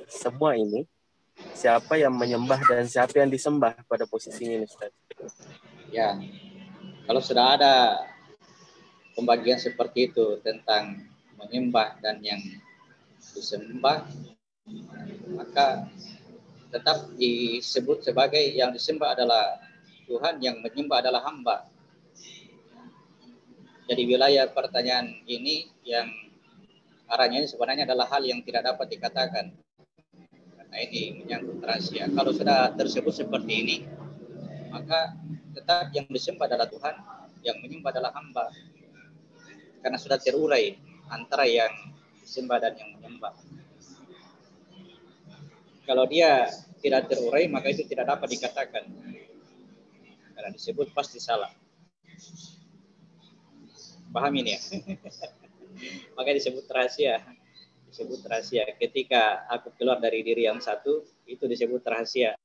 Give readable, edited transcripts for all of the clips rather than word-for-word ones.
semua ini, siapa yang menyembah dan siapa yang disembah pada posisi ini, Ustaz? Ya, kalau sudah ada pembagian seperti itu tentang menyembah dan yang disembah, maka tetap disebut sebagai yang disembah adalah Tuhan, yang menyembah adalah hamba. Jadi wilayah pertanyaan ini yang arahnya sebenarnya adalah hal yang tidak dapat dikatakan, karena ini menyangkut rahasia. Kalau sudah tersebut seperti ini, maka tetap yang disembah adalah Tuhan, yang menyembah adalah hamba, karena sudah terurai antara yang disembah dan yang menyembah. Kalau dia tidak terurai, maka itu tidak dapat dikatakan, karena disebut pasti salah. Paham ini ya? Maka disebut rahasia. Disebut rahasia. Ketika aku keluar dari diri yang satu, itu disebut rahasia.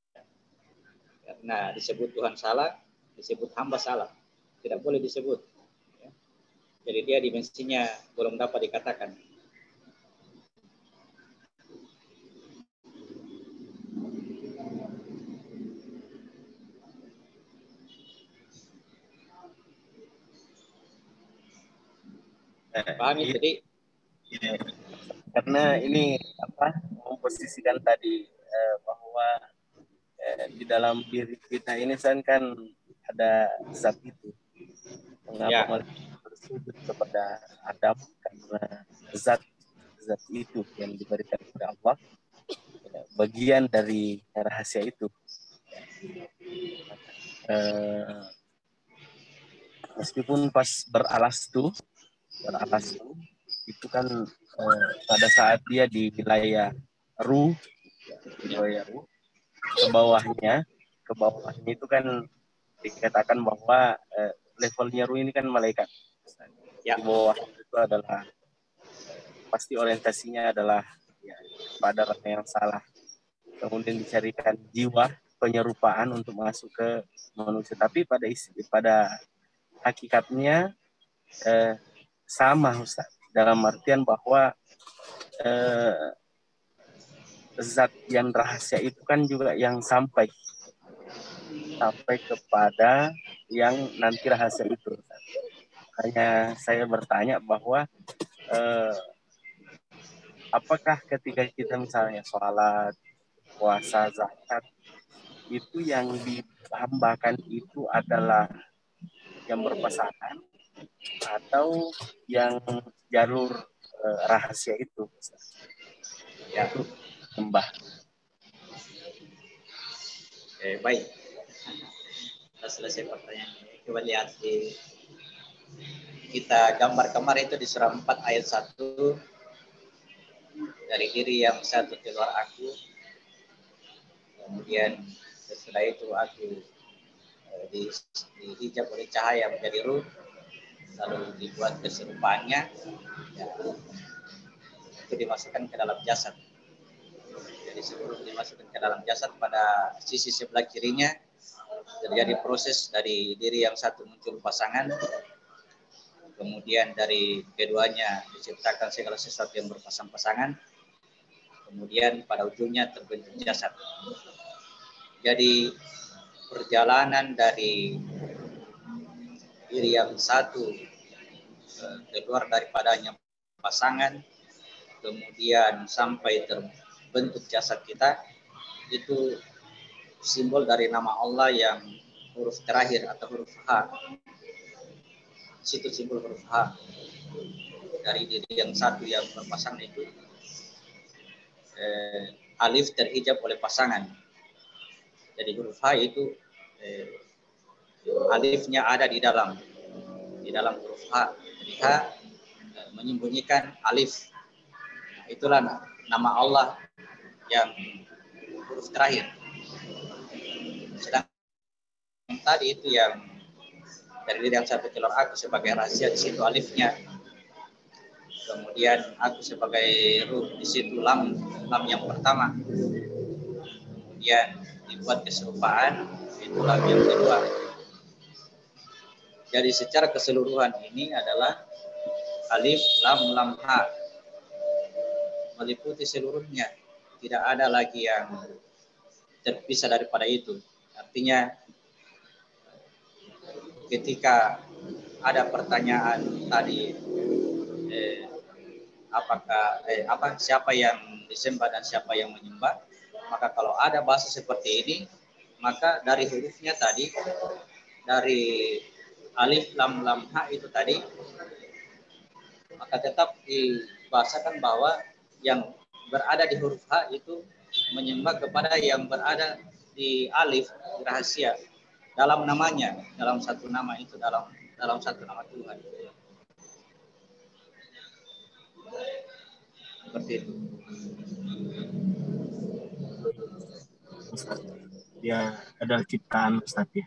Karena disebut Tuhan salah, disebut hamba salah. Tidak boleh disebut. Jadi dia dimensinya belum dapat dikatakan. Paham itu, Di? Karena ini memposisikan tadi bahwa di dalam diri kita ini kan ada zat itu. Mengapa tersebut kepada Adam? Karena zat itu yang diberikan kepada Allah, bagian dari rahasia itu. Meskipun pas beralas tuh itu kan pada saat dia di wilayah ruh, ke bawahnya itu kan dikatakan bahwa levelnya ruh ini kan malaikat. Di bawah itu adalah pasti orientasinya adalah pada orang yang salah. Kemudian dicarikan jiwa penyerupaan untuk masuk ke manusia. Tapi pada hakikatnya sama, Ustaz. Dalam artian bahwa zat yang rahasia itu kan juga yang sampai kepada yang nanti rahasia itu. Hanya saya bertanya bahwa apakah ketika kita misalnya sholat, puasa, zakat, itu yang dihambakan itu adalah yang berpasangan atau yang jalur rahasia itu? Ya, itu sembah. Baik. Kita selesai pertanyaan ini. Coba lihat kita gambar kemarin itu di surah 4 ayat 1. Dari diri yang satu keluar aku. Kemudian setelah itu aku dihijab oleh cahaya menjadi ruh. Lalu dibuat keserupaannya. Ya, itu dimasukkan ke dalam jasad. Jadi sebelum dimasukkan ke dalam jasad, pada sisi sebelah kirinya terjadi proses dari diri yang satu muncul pasangan, kemudian dari keduanya diciptakan segala sesuatu yang berpasang-pasangan, kemudian pada ujungnya terbentuk jasad. Jadi perjalanan dari diri yang satu keluar daripadanya pasangan, kemudian sampai terbentuk jasad kita, itu simbol dari nama Allah yang huruf terakhir atau huruf H. Situ simbol huruf H dari diri yang satu yang berpasangan itu. Alif terhijab oleh pasangan. Jadi huruf H itu alifnya ada di dalam huruf H. Jadi H menyembunyikan alif. Nah, itulah nama Allah yang huruf terakhir. Sedangkan tadi itu yang dari diri yang satu keluar aku sebagai rahasia, di situ alifnya. Kemudian aku sebagai ruh, di situ lam yang pertama. Kemudian dibuat keserupaan, itu lam yang kedua. Jadi secara keseluruhan ini adalah alif lam lam ha. meliputi seluruhnya. Tidak ada lagi yang terpisah daripada itu. Artinya ketika ada pertanyaan tadi, siapa yang disembah dan siapa yang menyembah, maka kalau ada bahasa seperti ini, maka dari hurufnya tadi, dari alif lam lam ha itu tadi, maka tetap dibahasakan bahwa yang berada di huruf ha itu menyembah kepada yang berada di alif, di rahasia, dalam namanya, dalam satu nama itu, dalam satu nama Tuhan. Seperti itu. Ustaz, dia adalah ciptaan Ustaz ya.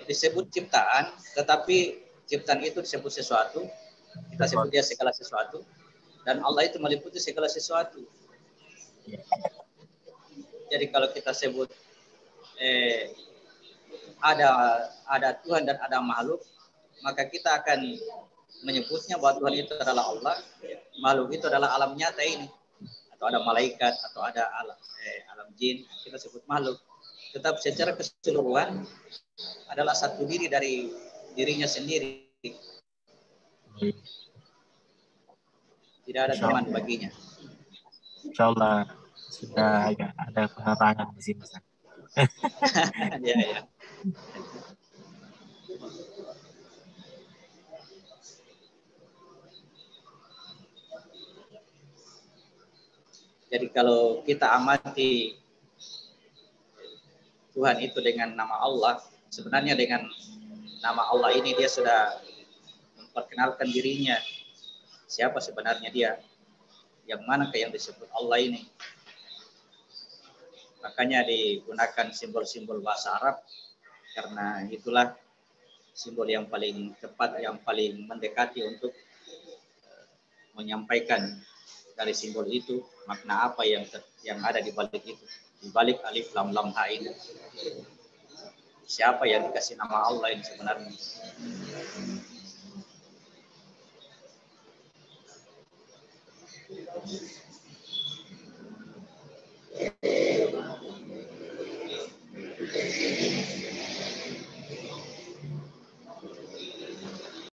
Disebut ciptaan, tetapi ciptaan itu disebut sesuatu, kita sebut dia segala sesuatu, dan Allah itu meliputi segala sesuatu. Ya. Jadi kalau kita sebut ada Tuhan dan ada makhluk, maka kita akan menyebutnya bahwa Tuhan itu adalah Allah, makhluk itu adalah alam nyata ini, atau ada malaikat, atau ada alam jin, kita sebut makhluk. Tetap secara keseluruhan adalah satu diri dari dirinya sendiri. Tidak ada teman baginya. Insya Allah sudah agak ada penerangan di sini. Ya. Jadi kalau kita amati Tuhan itu dengan nama Allah, sebenarnya dengan nama Allah ini dia sudah memperkenalkan dirinya. Siapa sebenarnya dia? Yang manakah yang disebut Allah ini? Makanya digunakan simbol-simbol bahasa Arab, karena itulah simbol yang paling tepat, yang paling mendekati untuk menyampaikan dari simbol itu makna apa yang ada di balik itu, di balik alif lam lam ha ini. Siapa yang dikasih nama Allah ini sebenarnya?